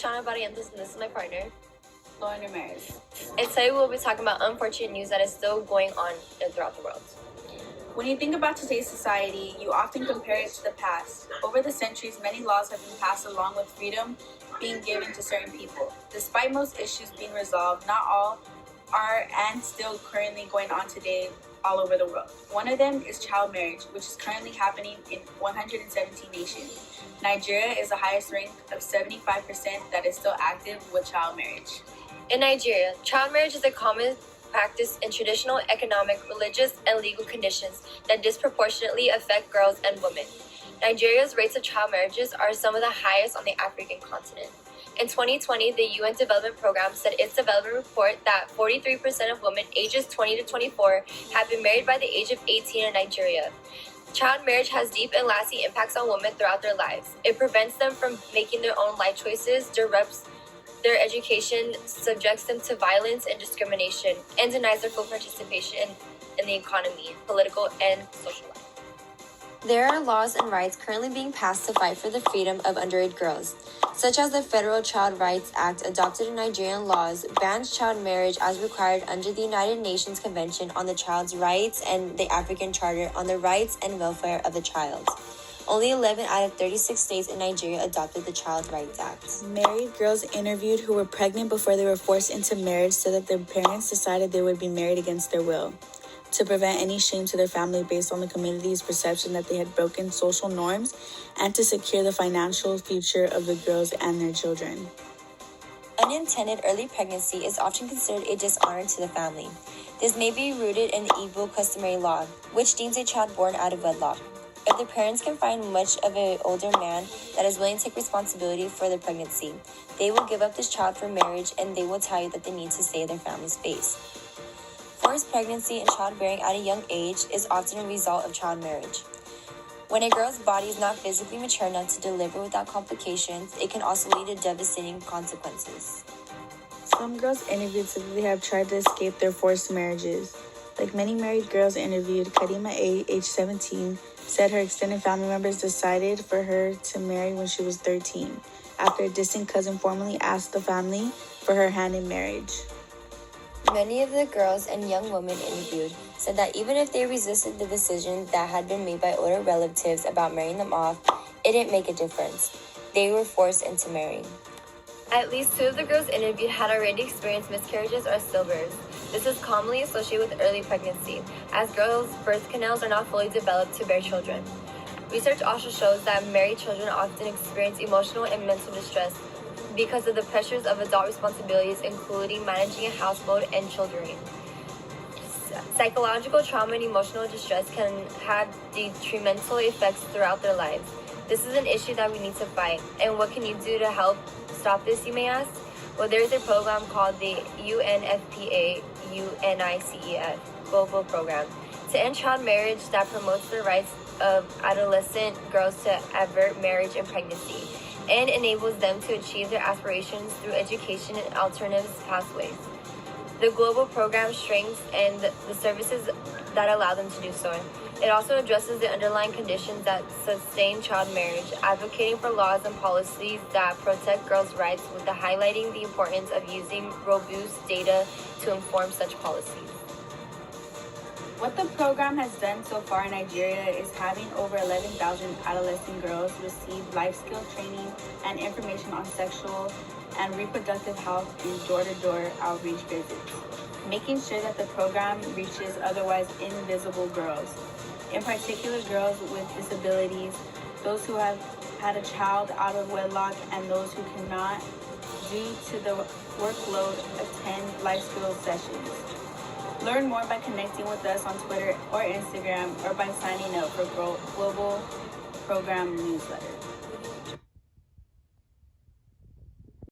Shana Barrientos, and this is my partner, Lauren Ramirez. And today we'll be talking about unfortunate news that is still going on throughout the world. When you think about today's society, you often compare it to the past. Over the centuries, many laws have been passed along with freedom being given to certain people. Despite most issues being resolved, not all are and still currently going on today all over the world. One of them is child marriage, which is currently happening in 117 nations. Nigeria is the highest rank of 75% that is still active with child marriage. In Nigeria, child marriage is a common practice in traditional economic, religious, and legal conditions that disproportionately affect girls and women. Nigeria's rates of child marriages are some of the highest on the African continent. In 2020, the UN Development Program said its development report that 43% of women ages 20 to 24 have been married by the age of 18 in Nigeria. Child marriage has deep and lasting impacts on women throughout their lives. It prevents them from making their own life choices, disrupts their education, subjects them to violence and discrimination, and denies their full participation in the economy, political, and social life. There are laws and rights currently being passed to fight for the freedom of underage girls, such as the Federal Child Rights Act adopted in Nigerian laws bans child marriage as required under the United Nations Convention on the Child's Rights and the African Charter on the Rights and Welfare of the Child. Only 11 out of 36 states in Nigeria adopted the Child Rights Act. Married girls interviewed who were pregnant before they were forced into marriage said that their parents decided they would be married against their will, to prevent any shame to their family based on the community's perception that they had broken social norms, and to secure the financial future of the girls and their children. Unintended early pregnancy is often considered a dishonor to the family. This may be rooted in the Igbo customary law, which deems a child born out of wedlock. If the parents can find much of an older man that is willing to take responsibility for their pregnancy, they will give up this child for marriage, and they will tell you that they need to save their family's face. Forced pregnancy and childbearing at a young age is often a result of child marriage. When a girl's body is not physically mature enough to deliver without complications, it can also lead to devastating consequences. Some girls interviewed said that they have tried to escape their forced marriages. Like many married girls interviewed, Karima A., age 17, said her extended family members decided for her to marry when she was 13, after a distant cousin formally asked the family for her hand in marriage. Many of the girls and young women interviewed said that even if they resisted the decision that had been made by older relatives about marrying them off, it didn't make a difference. They were forced into marrying. At least 2 of the girls interviewed had already experienced miscarriages or stillbirths. This is commonly associated with early pregnancy, as girls' birth canals are not fully developed to bear children. Research also shows that married children often experience emotional and mental distress because of the pressures of adult responsibilities, including managing a household and children. Psychological trauma and emotional distress can have detrimental effects throughout their lives. This is an issue that we need to fight. And what can you do to help stop this, you may ask? Well, there is a program called the UNFPA UNICEF Global Program to end child marriage that promotes the rights of adolescent girls to avert marriage and pregnancy, and enables them to achieve their aspirations through education and alternative pathways. The global program strengthens and the services that allow them to do so. It also addresses the underlying conditions that sustain child marriage, advocating for laws and policies that protect girls' rights, with highlighting the importance of using robust data to inform such policies. What the program has done so far in Nigeria is having over 11,000 adolescent girls receive life skill training and information on sexual and reproductive health in door-to-door outreach visits, making sure that the program reaches otherwise invisible girls, in particular girls with disabilities, those who have had a child out of wedlock, and those who cannot, due to the workload, attend life skill sessions. Learn more by connecting with us on Twitter or Instagram, or by signing up for Global Program newsletter.